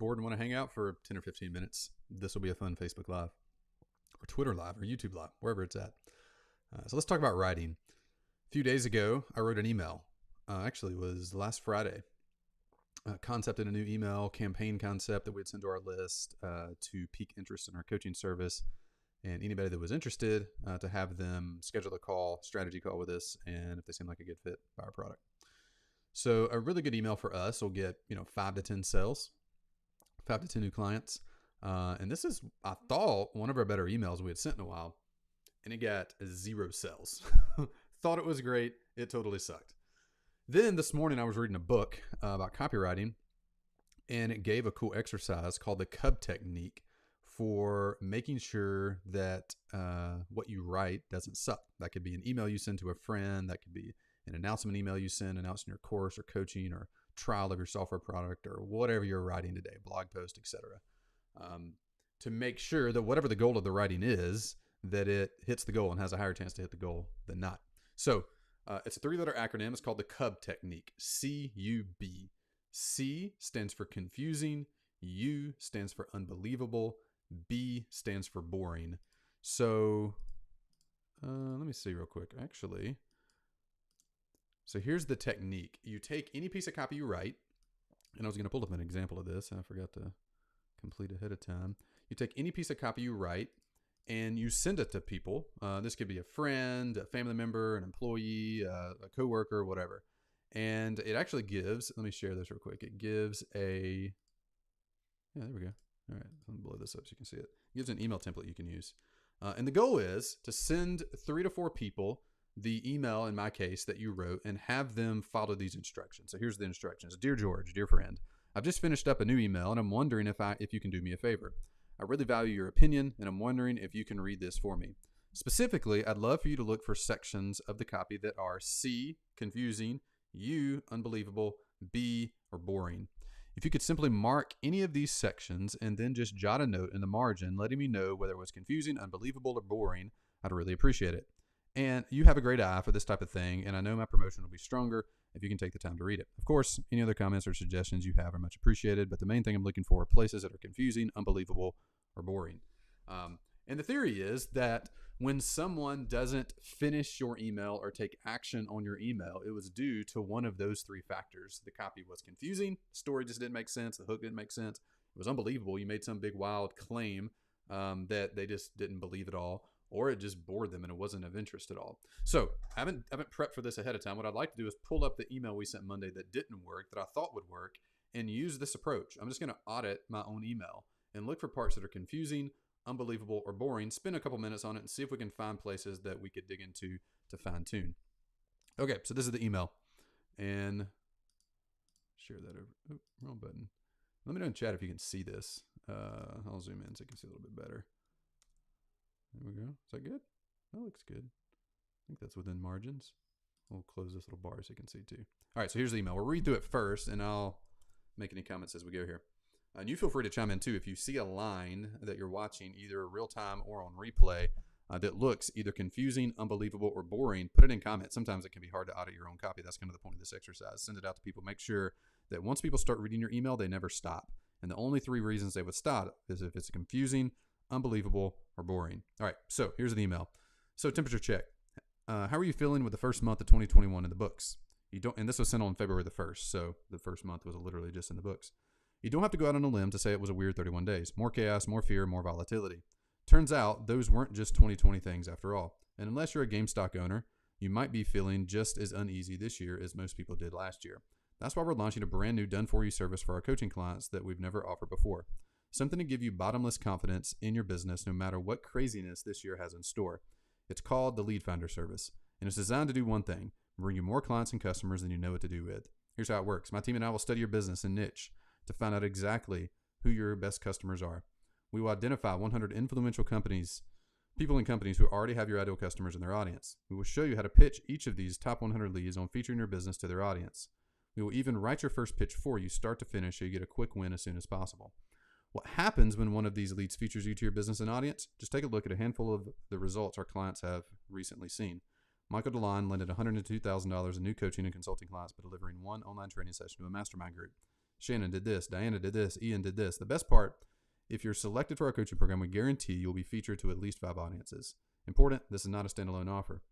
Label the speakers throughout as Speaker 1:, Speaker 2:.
Speaker 1: bored and want to hang out for 10 or 15 minutes, this will be a fun Facebook Live or Twitter Live or YouTube Live, wherever it's at. So let's talk about writing. A few days ago, I wrote an email. Actually, it was last Friday. Concepted a new email campaign concept that we'd send to our list to pique interest in our coaching service. And anybody that was interested to have them schedule a strategy call with us, and if they seem like a good fit, buy our product. So a really good email for us will get 5 to 10 sales, 5 to 10 new clients. And this is, I thought, one of our better emails we had sent in a while, and it got 0 sales. Thought it was great. It totally sucked. Then this morning I was reading a book about copywriting, and it gave a cool exercise called the Cub Technique for making sure that what you write doesn't suck. That could be an email you send to a friend. That could be an announcement email you send announcing your course or coaching or trial of your software product or whatever you're writing today, blog post, etc. To make sure that whatever the goal of the writing is, that it hits the goal and has a higher chance to hit the goal than not. So it's a 3-letter acronym. It's called the Cub Technique, C-U-B. C stands for confusing. U stands for unbelievable. B stands for boring. So let me see real quick, actually. So here's the technique. You take any piece of copy you write, and I was going to pull up an example of this, and I forgot to complete ahead of time. You take any piece of copy you write, and you send it to people. This could be a friend, a family member, an employee, a coworker, whatever. And it actually gives, let me share this real quick. It gives yeah, there we go. All right, let me blow this up so you can see it. It gives an email template you can use. And the goal is to send 3 to 4 people the email, in my case, that you wrote and have them follow these instructions. So here's the instructions. Dear George, dear friend, I've just finished up a new email and I'm wondering if you can do me a favor. I really value your opinion and I'm wondering if you can read this for me. Specifically, I'd love for you to look for sections of the copy that are C, confusing, U, unbelievable, B, or boring. If you could simply mark any of these sections and then just jot a note in the margin letting me know whether it was confusing, unbelievable, or boring, I'd really appreciate it. And you have a great eye for this type of thing, and I know my promotion will be stronger if you can take the time to read it. Of course, any other comments or suggestions you have are much appreciated, but the main thing I'm looking for are places that are confusing, unbelievable, or boring. And the theory is that when someone doesn't finish your email or take action on your email, it was due to one of those 3 factors. The copy was confusing, the story just didn't make sense, the hook didn't make sense, it was unbelievable, you made some big wild claim that they just didn't believe at all, or it just bored them and it wasn't of interest at all. So I haven't prepped for this ahead of time. What I'd like to do is pull up the email we sent Monday that didn't work, that I thought would work, and use this approach. I'm just going to audit my own email and look for parts that are confusing, unbelievable, or boring, spend a couple minutes on it and see if we can find places that we could dig into to fine tune. Okay, so this is the email, and share that over. Oh, wrong button. Let me know in chat if you can see this. I'll zoom in so you can see a little bit better. There we go. Is that good? That looks good. I think that's within margins. We'll close this little bar so you can see too. All right, so here's the email. We'll read through it first, and I'll make any comments as we go here. And you feel free to chime in too if you see a line that you're watching either real time or on replay that looks either confusing, unbelievable, or boring. Put it in comments. Sometimes it can be hard to audit your own copy. That's kind of the point of this exercise. Send it out to people. Make sure that once people start reading your email, they never stop. And the only 3 reasons they would stop is if it's confusing, unbelievable, or boring. All right, so here's the email. So temperature check. How are you feeling with the first month of 2021 in the books? And this was sent on February the 1st, so the first month was literally just in the books. You don't have to go out on a limb to say it was a weird 31 days. More chaos, more fear, more volatility. Turns out those weren't just 2020 things after all. And unless you're a GameStop owner, you might be feeling just as uneasy this year as most people did last year. That's why we're launching a brand new done-for-you service for our coaching clients that we've never offered before. Something to give you bottomless confidence in your business no matter what craziness this year has in store. It's called the Lead Finder Service, and it's designed to do one thing: bring you more clients and customers than you know what to do with. Here's how it works. My team and I will study your business and niche to find out exactly who your best customers are. We will identify 100 influential people and companies who already have your ideal customers in their audience. We will show you how to pitch each of these top 100 leads on featuring your business to their audience. We will even write your first pitch for you, start to finish, so you get a quick win as soon as possible. What happens when one of these leads features you to your business and audience? Just take a look at a handful of the results our clients have recently seen. Michael DeLine landed $102,000 in new coaching and consulting clients by delivering one online training session to a mastermind group. Shannon did this. Diana did this. Ian did this. The best part, if you're selected for our coaching program, we guarantee you'll be featured to at least 5 audiences. Important, this is not a standalone offer.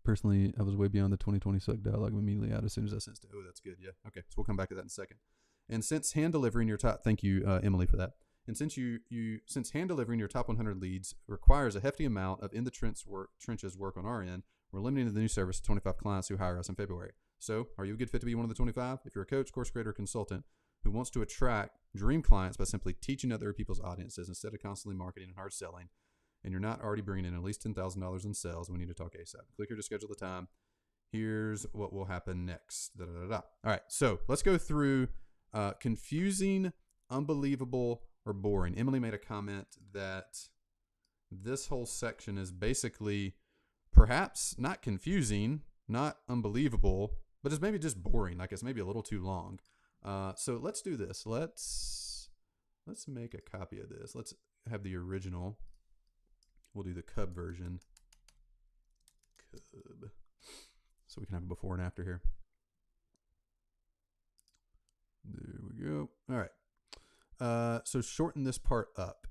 Speaker 1: Personally, I was way beyond the 2020 suck dialogue immediately out as soon as I sensed it. Oh, that's good. Yeah. Okay. So we'll come back to that in a second. And since hand delivering your top, thank you, Emily, for that. And since since hand delivering your top 100 leads requires a hefty amount of in the trenches work on our end, we're limiting the new service to 25 clients who hire us in February. So, are you a good fit to be one of the 25? If you're a coach, course creator, consultant who wants to attract dream clients by simply teaching other people's audiences instead of constantly marketing and hard selling, and you're not already bringing in at least $10,000 in sales, we need to talk ASAP. Click here to schedule the time. Here's what will happen next. Da, da, da, da. All right, so let's go through confusing, unbelievable, or boring. Emily made a comment that this whole section is basically perhaps not confusing, not unbelievable, but it's maybe just boring. Like it's maybe a little too long. So let's do this. Let's make a copy of this. Let's have the original. We'll do the Cub version. Cub. So we can have a before and after here. There we go. All right. So shorten this part up.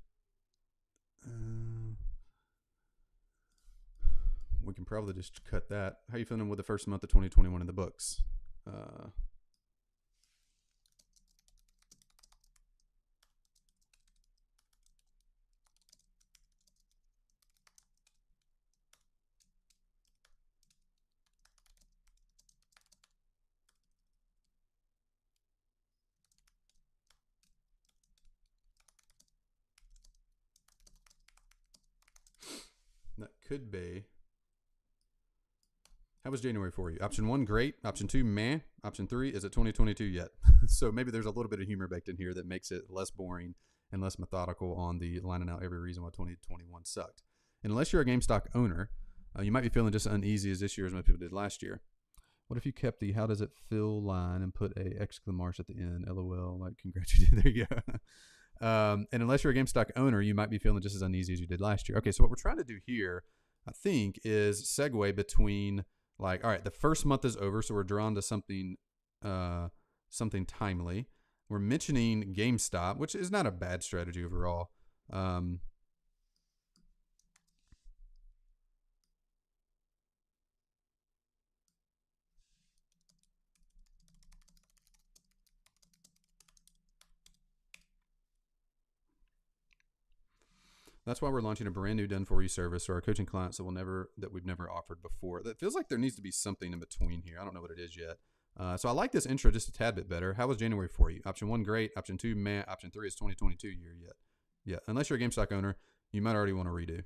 Speaker 1: We can probably just cut that. How you feeling with the first month of 2021 in the books? That could be. How was January for you? Option 1, great. Option 2, meh. Option 3, is it 2022 yet? So maybe there's a little bit of humor baked in here that makes it less boring and less methodical on the lining out every reason why 2021 sucked. And unless you're a GameStop owner, you might be feeling just uneasy as this year as most people did last year. What if you kept the how does it feel line and put a exclamation at the end? LOL, like congratulations. There you go. And unless you're a GameStop owner, you might be feeling just as uneasy as you did last year. Okay, so what we're trying to do here, I think, is segue between like, all right, the first month is over, so we're drawn to something timely. We're mentioning GameStop, which is not a bad strategy overall. That's why we're launching a brand new done-for-you service for our coaching clients that we've never offered before. That feels like there needs to be something in between here. I don't know what it is yet. So I like this intro just a tad bit better. How was January for you? Option 1, great. Option 2, meh. Option 3 is 2022 year yet. Yeah, unless you're a GameStop owner, you might already want to redo.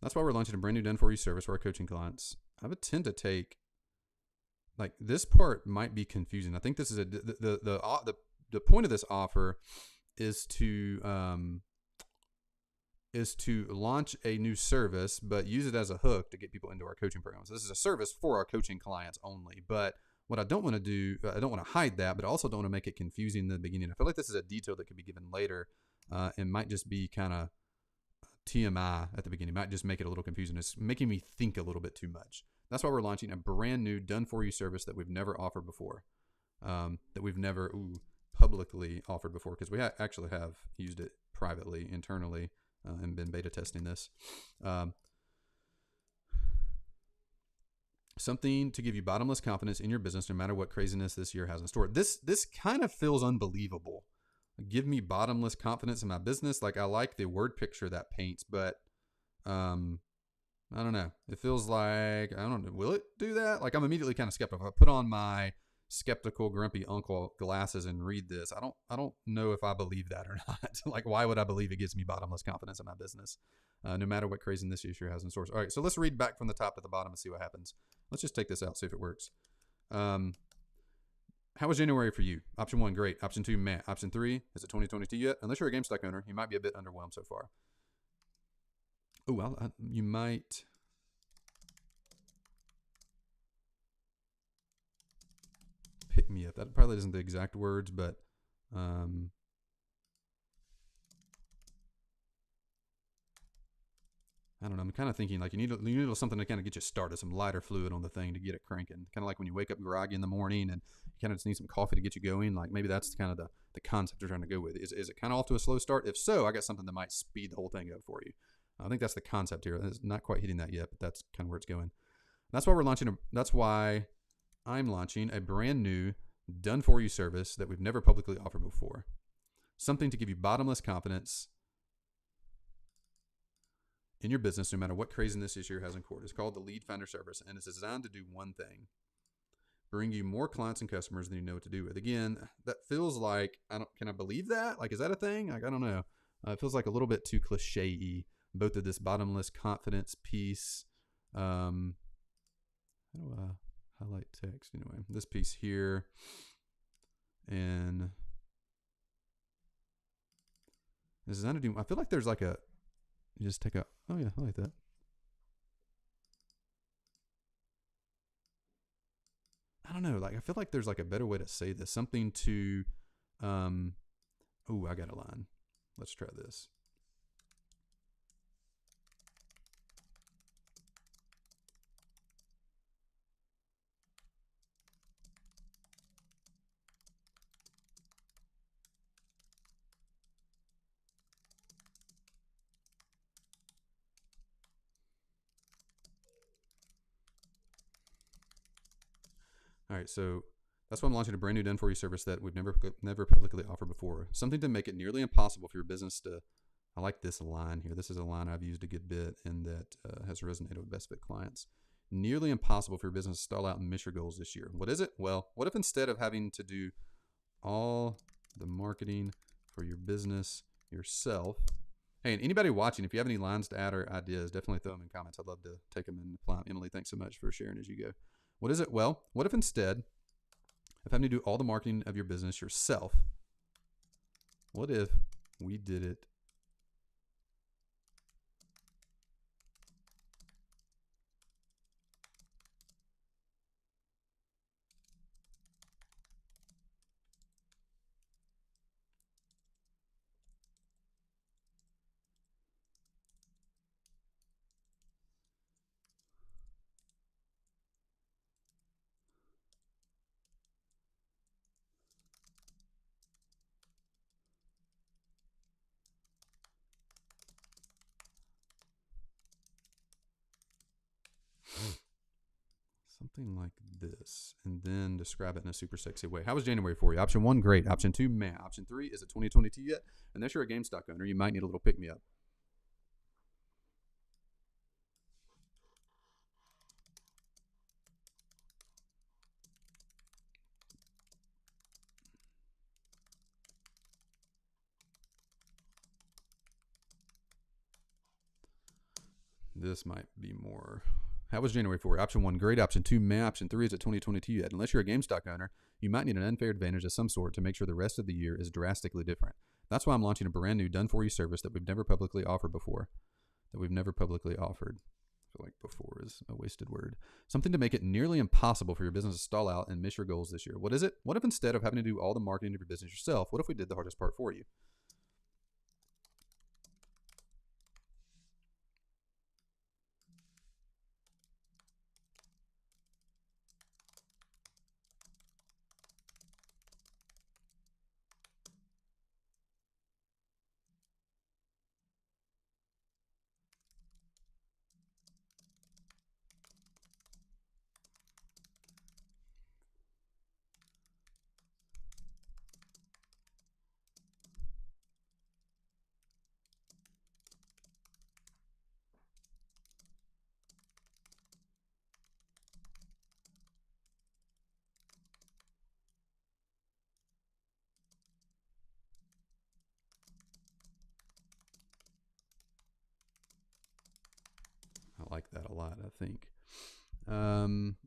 Speaker 1: That's why we're launching a brand new done-for-you service for our coaching clients. I would tend to take, like, this part might be confusing. I think this is the point of this offer is to launch a new service, but use it as a hook to get people into our coaching program. So this is a service for our coaching clients only. But what I don't want to do, I don't want to hide that, but I also don't want to make it confusing in the beginning. I feel like this is a detail that could be given later and might just be kind of TMI at the beginning. Might just make it a little confusing. It's making me think a little bit too much. That's why we're launching a brand new done-for-you service that we've never offered before, that we've never publicly offered before, because we actually have used it privately, internally, and been beta testing this. Something to give you bottomless confidence in your business no matter what craziness this year has in store. This kind of feels unbelievable. Give me bottomless confidence in my business. Like, I like the word picture that paints, but I don't know. It feels like, I don't know, will it do that? Like, I'm immediately kind of skeptical. If I put on my skeptical, grumpy uncle glasses and read this, I don't know if I believe that or not. Like, why would I believe it gives me bottomless confidence in my business? No matter what craziness this issue has in source. All right, so let's read back from the top to the bottom and see what happens. Let's just take this out, see if it works. How was January for you? Option 1, great. Option 2, meh. Option 3, is it 2022 yet? Unless you're a GameStop owner, you might be a bit underwhelmed so far. Oh, well, you might. Pick me up. That probably isn't the exact words, but I don't know. I'm kind of thinking like you need something to kind of get you started, some lighter fluid on the thing to get it cranking. Kind of like when you wake up groggy in the morning and you kind of just need some coffee to get you going. Like maybe that's kind of the concept you're trying to go with. Is it kind of off to a slow start? If so, I got something that might speed the whole thing up for you. I think that's the concept here. It's not quite hitting that yet, but that's kind of where it's going. That's why I'm launching a brand new done for you service that we've never publicly offered before. Something to give you bottomless confidence in your business, no matter what craziness this year has in court. It's called the Lead Finder Service, and it's designed to do one thing: bring you more clients and customers than you know what to do with. Again, that feels like, can I believe that? Like, is that a thing? Like, I don't know. It feels like a little bit too cliche-y, both of this bottomless confidence piece. How do I highlight text? Anyway, this piece here, and this is designed to do, I feel like there's like a, you just take a, oh yeah, I like that. I don't know, like I feel like there's like a better way to say this. Something to, oh, I got a line. Let's try this. All right, so that's why I'm launching a brand new done for you service that we've never publicly offered before. Something to make it nearly impossible for your business to. I like this line here. This is a line I've used a good bit and that has resonated with best fit clients. Nearly impossible for your business to stall out and miss your goals this year. What is it? Well, what if instead of having to do all the marketing for your business yourself? Hey, and anybody watching, if you have any lines to add or ideas, definitely throw them in comments. I'd love to take them and apply them. Emily, thanks so much for sharing as you go. What is it? Well, what if instead of having to do all the marketing of your business yourself, what if we did it something like this, and then describe it in a super sexy way? How was January for you? Option 1, great. Option 2, meh. Option 3, is it 2022 yet? Unless you're a GameStop owner, you might need a little pick-me-up. This might be more. How was January for you? Option 1, great. Option 2, meh. Option 3, is it 2022 yet? Unless you're a GameStop owner, you might need an unfair advantage of some sort to make sure the rest of the year is drastically different. That's why I'm launching a brand new done-for-you service that we've never publicly offered before. I feel like before is a wasted word. Something to make it nearly impossible for your business to stall out and miss your goals this year. What is it? What if instead of having to do all the marketing of your business yourself, what if we did the hardest part for you? I like that a lot, I think. All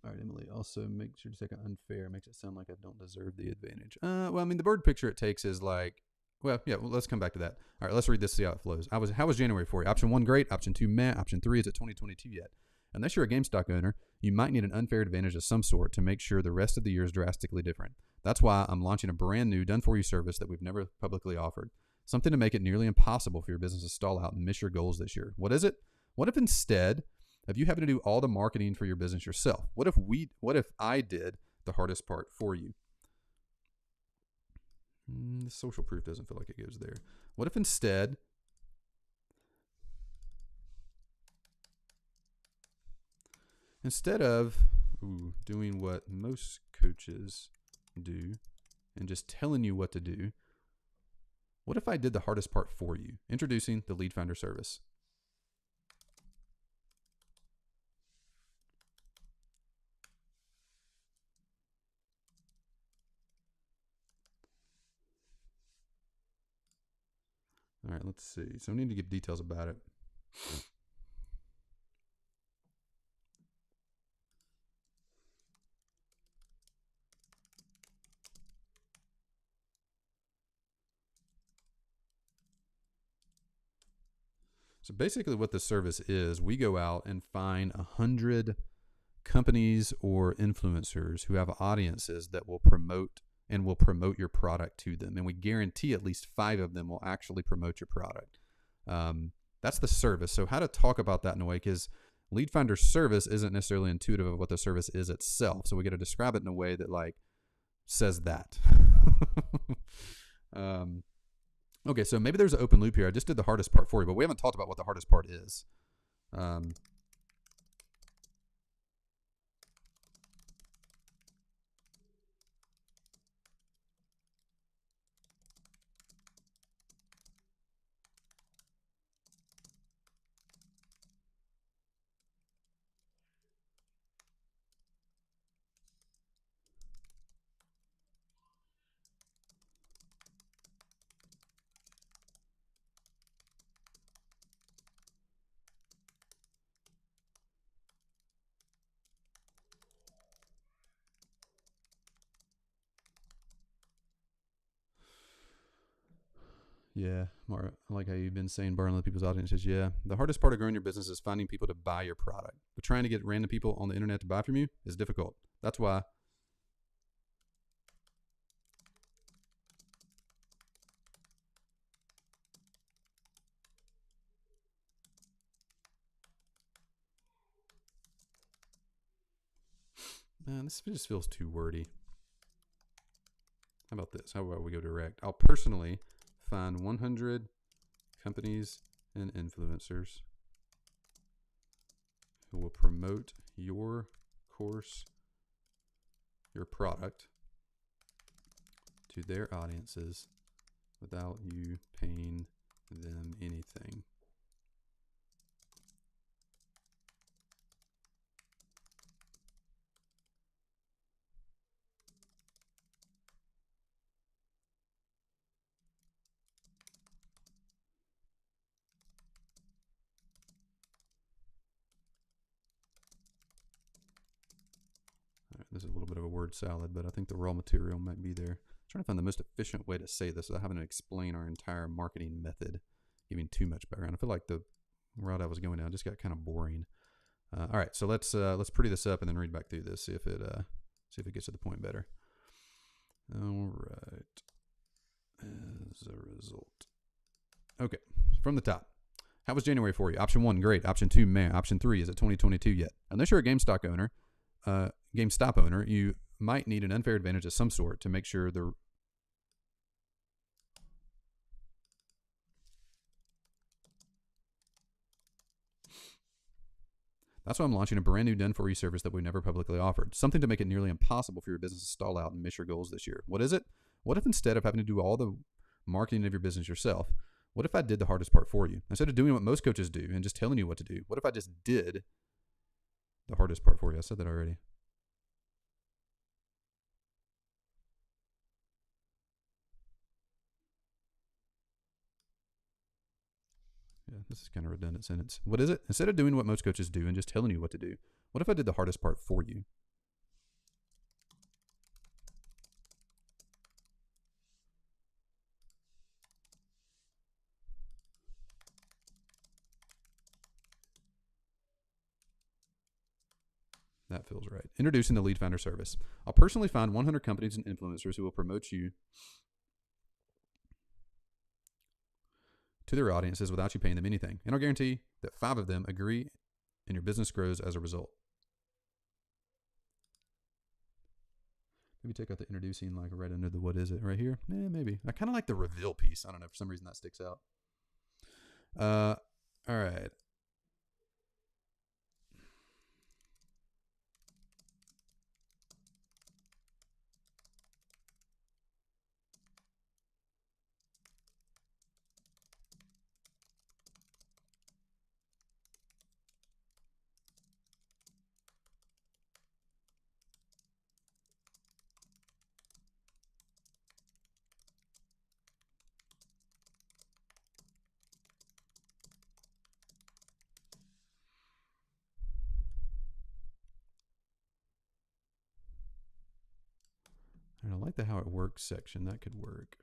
Speaker 1: right, Emily, also make sure to take an unfair. Makes it sound like I don't deserve the advantage. Well, I mean, the bird picture it takes is like, well, yeah, well, let's come back to that. All right, let's read this, see how it flows. How was January for you? Option 1, great. Option 2, meh. Option 3, is it 2022 yet? Unless you're a GameStop owner, you might need an unfair advantage of some sort to make sure the rest of the year is drastically different. That's why I'm launching a brand new done-for-you service that we've never publicly offered. Something to make it nearly impossible for your business to stall out and miss your goals this year. What is it? What if instead of you having to do all the marketing for your business yourself, what if I did the hardest part for you? The social proof doesn't feel like it goes there. What if instead of doing what most coaches do and just telling you what to do, what if I did the hardest part for you? Introducing the Lead Finder service. All right, let's see. So I need to give details about it. So basically what the service is, we go out and find 100 companies or influencers who have audiences that will promote your product to them. And we guarantee at least 5 of them will actually promote your product. That's the service. So how to talk about that in a way, because Lead Finder service isn't necessarily intuitive of what the service is itself. So we got to describe it in a way that like says that. Okay, so maybe there's an open loop here. I just did the hardest part for you, but we haven't talked about what the hardest part is. Yeah, I like how you've been saying burn other people's audiences. Yeah, the hardest part of growing your business is finding people to buy your product. But trying to get random people on the internet to buy from you is difficult. That's why. Man, this just feels too wordy. How about this? How about we go direct? I'll personally find 100 companies and influencers who will promote your course, your product to their audiences without you paying them anything. This is a little bit of a word salad, but I think the raw material might be there. I'm trying to find the most efficient way to say this without having to explain our entire marketing method, giving too much background. I feel like the route I was going down just got kind of boring. All right, so let's pretty this up and then read back through this, see if it gets to the point better. All right. As a result, okay, from the top. How was January for you? Option 1, great. Option 2, meh. Option 3, is it 2022 yet? Unless you're a GameStop owner, you might need an unfair advantage of some sort to make sure That's why I'm launching a brand new done-for-you service that we've never publicly offered. Something to make it nearly impossible for your business to stall out and miss your goals this year. What is it? What if instead of having to do all the marketing of your business yourself, what if I did the hardest part for you? Instead of doing what most coaches do and just telling you what to do, what if I just did the hardest part for you? I said that already. Yeah, this is kind of a redundant sentence. What is it? Instead of doing what most coaches do and just telling you what to do, what if I did the hardest part for you? That feels right. Introducing the Lead Finder service. I'll personally find 100 companies and influencers who will promote you to their audiences without you paying them anything. And I'll guarantee that 5 of them agree and your business grows as a result. Maybe take out the introducing like right under the what is it right here. Maybe. I kind of like the reveal piece. I don't know. For some reason that sticks out. All right. I like the how it works section. That could work.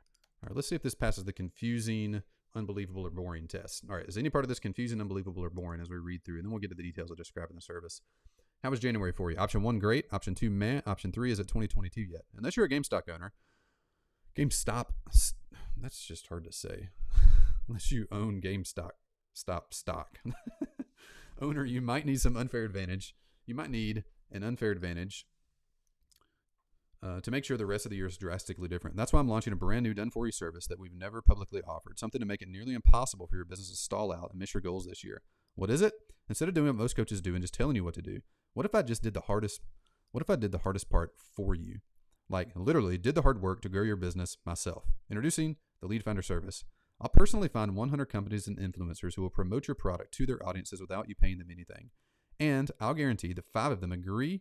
Speaker 1: All right, let's see if this passes the confusing, unbelievable, or boring test. All right, is any part of this confusing, unbelievable, or boring as we read through? And then we'll get to the details of describing the service. How was January for you? Option 1, great. Option 2, meh. Option 3, is it 2022 yet? Unless you're a GameStop owner. GameStop, that's just hard to say. Unless you own GameStop stock. Owner, you might need some unfair advantage. You might need an unfair advantage to make sure the rest of the year is drastically different. That's why I'm launching a brand new done-for-you service that we've never publicly offered, something to make it nearly impossible for your business to stall out and miss your goals this year. What is it? Instead of doing what most coaches do and just telling you what to do, what if I did the hardest part for you? Like literally did the hard work to grow your business myself. Introducing the Lead Finder service. I'll personally find 100 companies and influencers who will promote your product to their audiences without you paying them anything. And I'll guarantee that 5 of them agree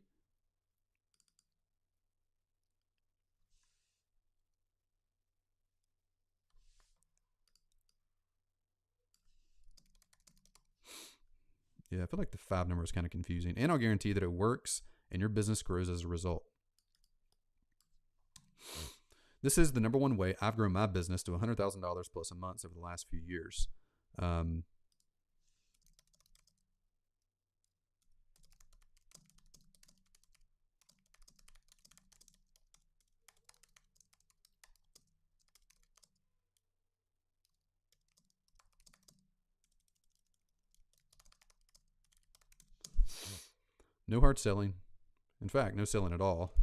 Speaker 1: I feel like the 5 number is kind of confusing. And I'll guarantee that it works and your business grows as a result. This is the number one way I've grown my business to $100,000 plus a month over the last few years. No hard selling. In fact, no selling at all.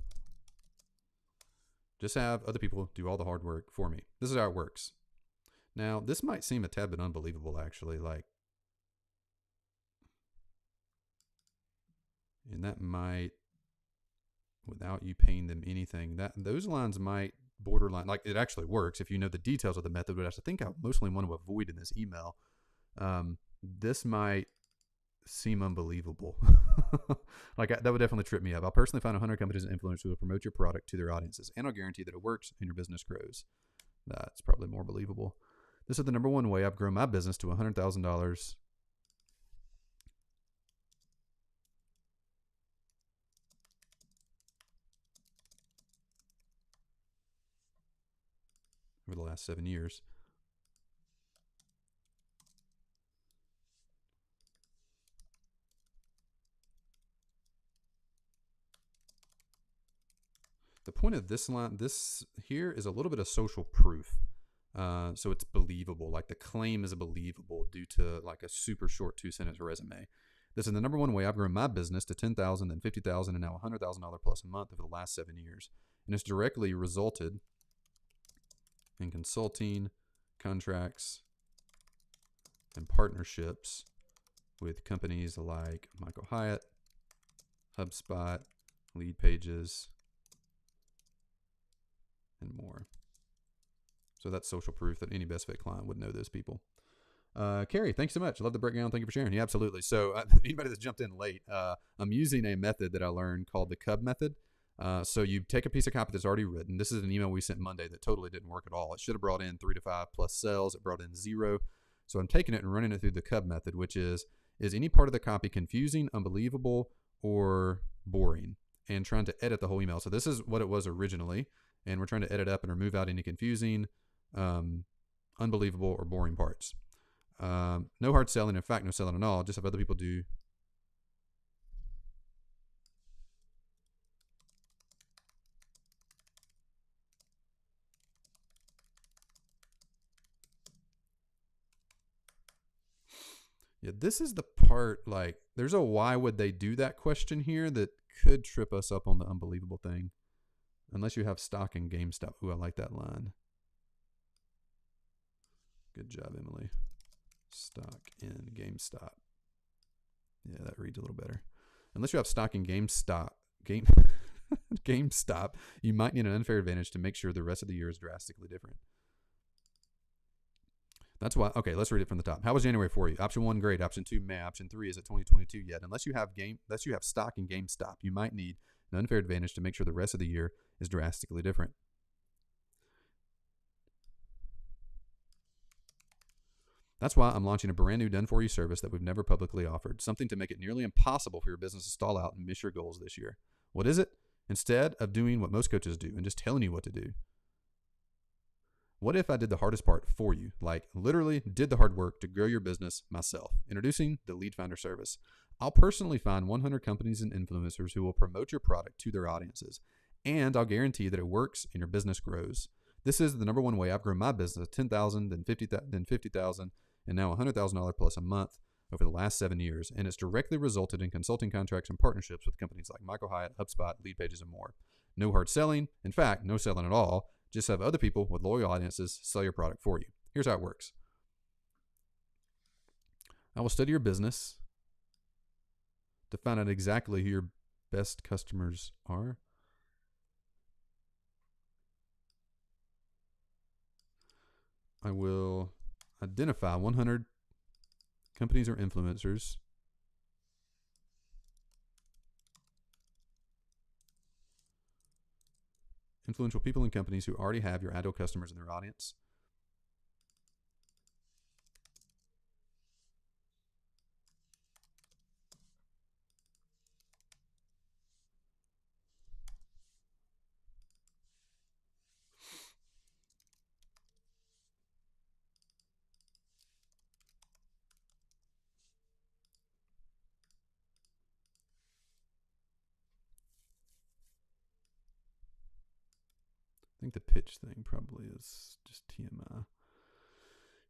Speaker 1: Just have other people do all the hard work for me. This is how it works. Now, this might seem a tad bit unbelievable, actually. And that might, without you paying them anything, those lines might borderline, like it actually works if you know the details of the method, but I think I mostly want to avoid in this email. This might seem unbelievable. That would definitely trip me up. I'll personally find 100 companies and influencers who will promote your product to their audiences, and I'll guarantee that it works and your business grows. That's probably more believable. This is the number one way I've grown my business to $100,000 over the last 7 years. The point of this line, this here is a little bit of social proof. So it's believable. Like the claim is believable due to like a super short 2-sentence resume. This is the number one way I've grown my business to $10,000, then $50,000, and now $100,000 plus a month over the last 7 years. And it's directly resulted in consulting, contracts, and partnerships with companies like Michael Hyatt, HubSpot, Lead Pages, and more. So that's social proof that any best fit client would know those people. Carrie, thanks so much. I love the breakdown. Thank you for sharing. Yeah, absolutely. So anybody that's jumped in late, I'm using a method that I learned called the Cub method. So you take a piece of copy that's already written. This is an email we sent Monday that totally didn't work at all. It should have brought in 3 to 5 plus sales. It brought in 0. So I'm taking it and running it through the Cub method, which is any part of the copy confusing, unbelievable, or boring, and trying to edit the whole email. So this is what it was originally, and we're trying to edit up and remove out any confusing, unbelievable, or boring parts. No hard selling. In fact, no selling at all. Just have other people do. Yeah, this is the part, like, there's a why would they do that question here that could trip us up on the unbelievable thing. Unless you have stock in GameStop. Ooh, I like that line. Good job, Emily. Stock in GameStop. Yeah, that reads a little better. Unless you have stock in GameStop, you might need an unfair advantage to make sure the rest of the year is drastically different. That's why. Okay, let's read it from the top. How was January for you? Option 1, great. Option 2, meh. Option 3, is it 2022 yet? Unless you have stock in GameStop, you might need an unfair advantage to make sure the rest of the year is drastically different. That's why I'm launching a brand new done-for-you service that we've never publicly offered, something to make it nearly impossible for your business to stall out and miss your goals this year. What is it? Instead of doing what most coaches do and just telling you what to do, what if I did the hardest part for you? Like, literally did the hard work to grow your business myself. Introducing the Lead Finder service. I'll personally find 100 companies and influencers who will promote your product to their audiences, and I'll guarantee that it works and your business grows. This is the number one way I've grown my business: 10,000, then 50,000, and now $100,000 plus a month over the last 7 years, and it's directly resulted in consulting contracts and partnerships with companies like Michael Hyatt, HubSpot, Leadpages, and more. No hard selling. In fact, no selling at all. Just have other people with loyal audiences sell your product for you. Here's how it works. I will study your business to find out exactly who your best customers are. I will identify 100 companies or influencers influential people and companies who already have your ideal customers in their audience. I think the pitch thing probably is just TMI.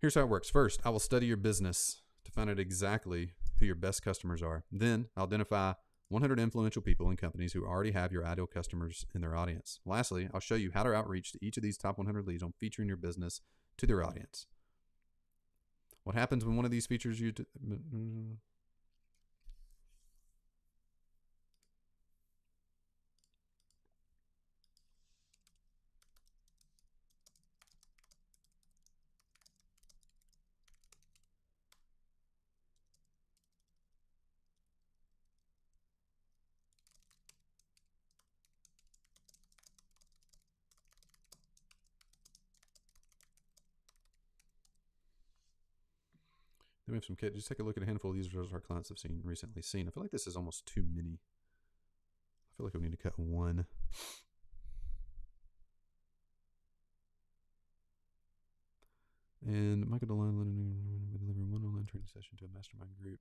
Speaker 1: Here's how it works. First, I will study your business to find out exactly who your best customers are. Then I'll identify 100 influential people and companies who already have your ideal customers in their audience. Lastly, I'll show you how to outreach to each of these top 100 leads on featuring your business to their audience. What happens when one of these features you... Then we have some kit. Just take a look at a handful of these results our clients have recently seen. I feel like this is almost too many. I feel like we need to cut one. And Michael DeLine would deliver one online training session to a mastermind group.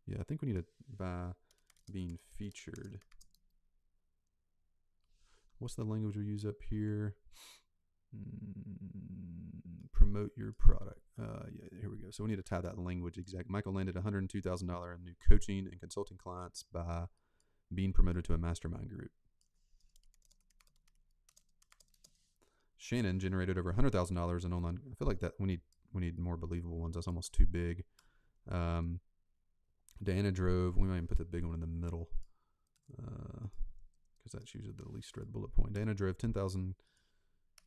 Speaker 1: Yeah, I think we need to, by being featured. What's the language we use up here? Promote your product. Yeah, here we go. So we need to tie that language exact. Michael landed $102,000 in new coaching and consulting clients by being promoted to a mastermind group. Shannon generated over $100,000 in online. I feel like that we need more believable ones. That's almost too big. Diana drove. We might even put the big one in the middle, because that's usually the least read bullet point. Diana drove 10,000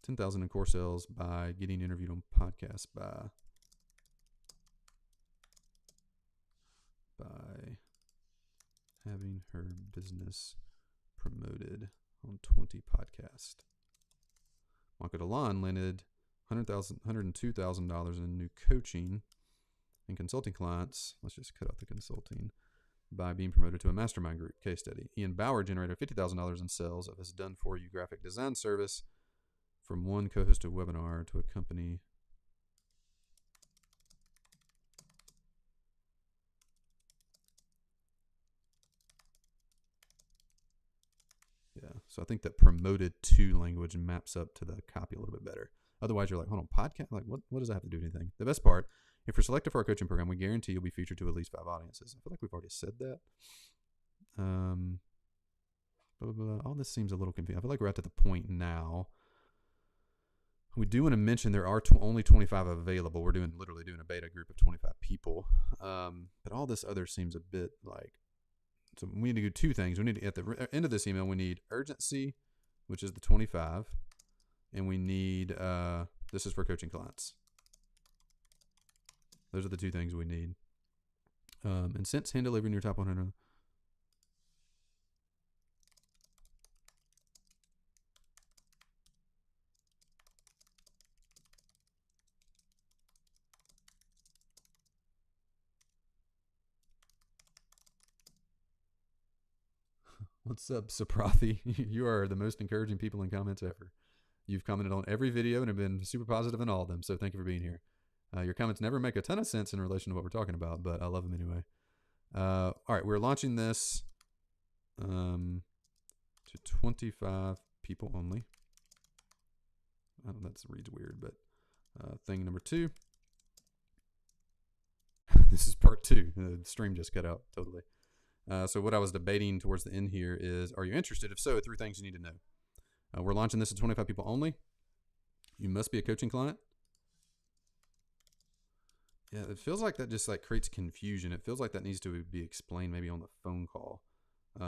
Speaker 1: in core sales by getting interviewed on podcasts by having her business promoted on 20 podcasts. Michael DeLon landed $102,000 in new coaching and consulting clients. Let's just cut out the consulting. By being promoted to a mastermind group. Case study. Ian Bauer generated $50,000 in sales of his done-for-you graphic design service from one co-hosted webinar to a company. Yeah, so I think that promoted to language maps up to the copy a little bit better. Otherwise, you're like, hold on, podcast? Like, what does that have to do with anything? The best part, if you're selected for our coaching program, we guarantee you'll be featured to at least 5 audiences. I feel like we've already said that. Blah, blah, blah. All this seems a little confusing. I feel like we're at the point now. We do want to mention there are only 25 available. We're literally doing a beta group of 25 people. But all this other seems a bit like, so we need to do 2 things. We need to, at the end of this email, we need urgency, which is the 25. And we need, this is for coaching clients. Those are the 2 things we need. And since hand delivering your top 100. What's up, Saprathi? You are the most encouraging people in comments ever. You've commented on every video and have been super positive in all of them, so thank you for being here. Your comments never make a ton of sense in relation to what we're talking about, but I love them anyway. All right, we're launching this to 25 people only. I don't know, that reads weird, but thing number 2. This is part 2. The stream just cut out totally. So what I was debating towards the end here is, are you interested? If so, 3 things you need to know. We're launching this to 25 people only. You must be a coaching client. Yeah, it feels like that just like creates confusion. It feels like that needs to be explained maybe on the phone call. Yeah.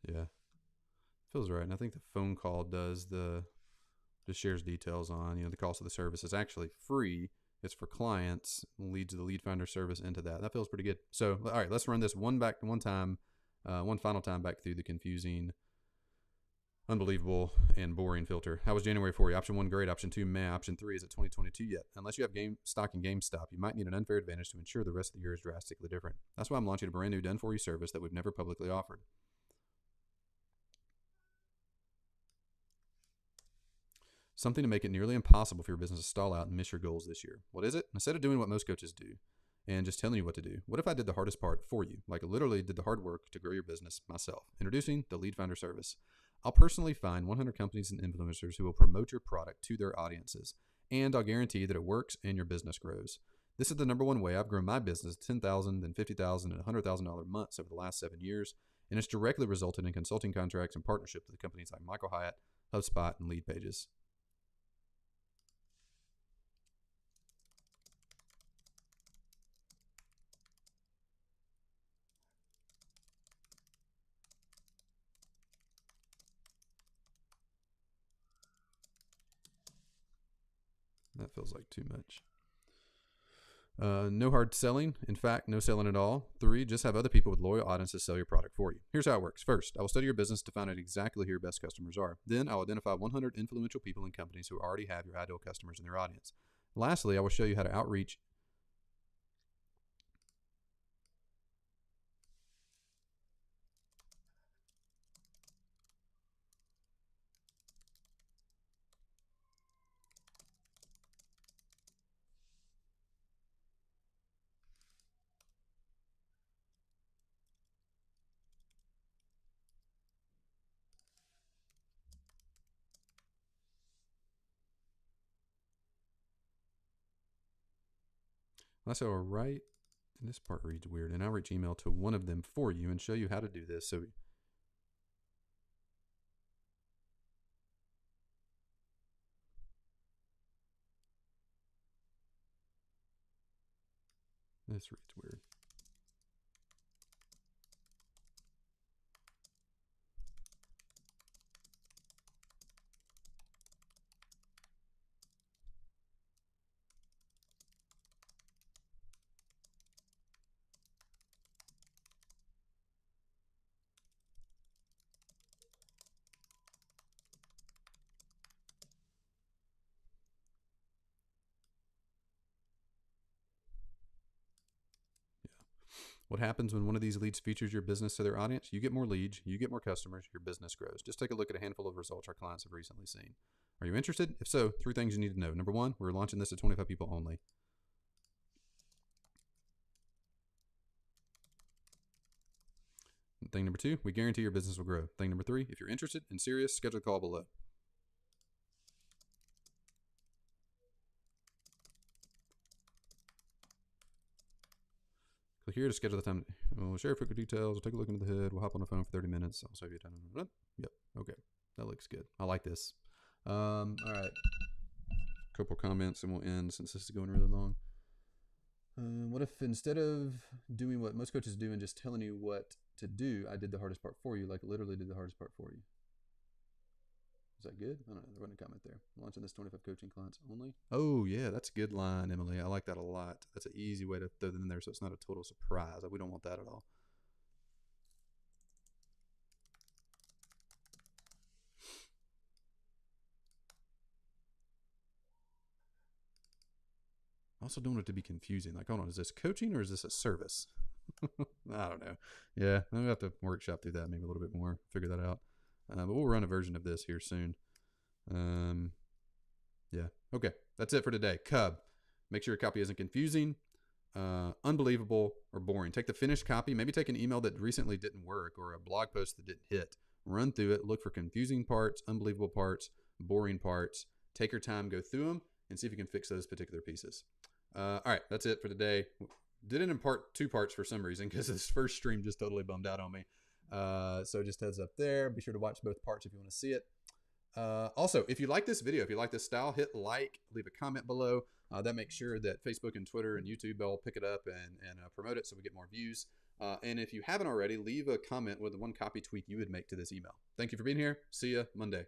Speaker 1: Yeah. Feels right. And I think the phone call does just shares details on, the cost of the service is actually free. It's for clients, leads the lead finder service into that. That feels pretty good. So, all right, let's run this one final time back through the confusing, unbelievable, and boring filter. How was January for you? Option 1, great. Option 2, meh. Option 3, is it 2022 yet? Unless you have stock in GameStop, you might need an unfair advantage to ensure the rest of the year is drastically different. That's why I'm launching a brand new done-for-you service that we've never publicly offered. Something to make it nearly impossible for your business to stall out and miss your goals this year. What is it? Instead of doing what most coaches do and just telling you what to do, what if I did the hardest part for you? Like literally did the hard work to grow your business myself. Introducing the Lead Finder service. I'll personally find 100 companies and influencers who will promote your product to their audiences, and I'll guarantee that it works and your business grows. This is the #1 way I've grown my business $10,000 and $50,000 and $100,000 months over the last 7 years, and it's directly resulted in consulting contracts and partnerships with companies like Michael Hyatt, HubSpot, and Leadpages. That feels like too much. No hard selling. In fact, no selling at all. 3, just have other people with loyal audiences sell your product for you. Here's how it works. First, I will study your business to find out exactly who your best customers are. Then I'll identify 100 influential people and companies who already have your ideal customers in their audience. Lastly, I will show you how to outreach. Let's go right. And this part reads weird. And outreach email to one of them for you and show you how to do this. So This reads weird. What happens when one of these leads features your business to their audience? You get more leads, you get more customers, your business grows. Just take a look at a handful of results our clients have recently seen. Are you interested? If so, 3 things you need to know. Number 1, we're launching this to 25 people only. Thing number 2, we guarantee your business will grow. Thing number 3, if you're interested and serious, schedule a call below. Click here to schedule the time. We'll share quick details. We'll take a look into the hood. We'll hop on the phone for 30 minutes. I'll save you time. Yep. Okay. That looks good. I like this. All right. Couple comments and we'll end since this is going really long. What if instead of doing what most coaches do and just telling you what to do, I did the hardest part for you, like literally did the hardest part for you? Is that good? I don't know. There wasn't a comment there. Launching this 25 coaching clients only. Oh, yeah. That's a good line, Emily. I like that a lot. That's an easy way to throw them in there so it's not a total surprise. We don't want that at all. I also don't want it to be confusing. Like, hold on, is this coaching or is this a service? I don't know. Yeah, I'm going to have to workshop through that maybe a little bit more, figure that out. But we'll run a version of this here soon. Yeah. Okay. That's it for today. Cub. Make sure your copy isn't confusing, unbelievable, or boring. Take the finished copy. Maybe take an email that recently didn't work or a blog post that didn't hit. Run through it. Look for confusing parts, unbelievable parts, boring parts. Take your time. Go through them and see if you can fix those particular pieces. All right. That's it for today. Did it in 2 parts for some reason because this first stream just totally bummed out on me. So just heads up there. Be sure to watch both parts if you want to see it. Also, if you like this video, if you like this style, hit like, leave a comment below. That makes sure that Facebook and Twitter and YouTube all pick it up and promote it so we get more views. And if you haven't already, leave a comment with the one copy tweak you would make to this email. Thank you for being here. See ya Monday.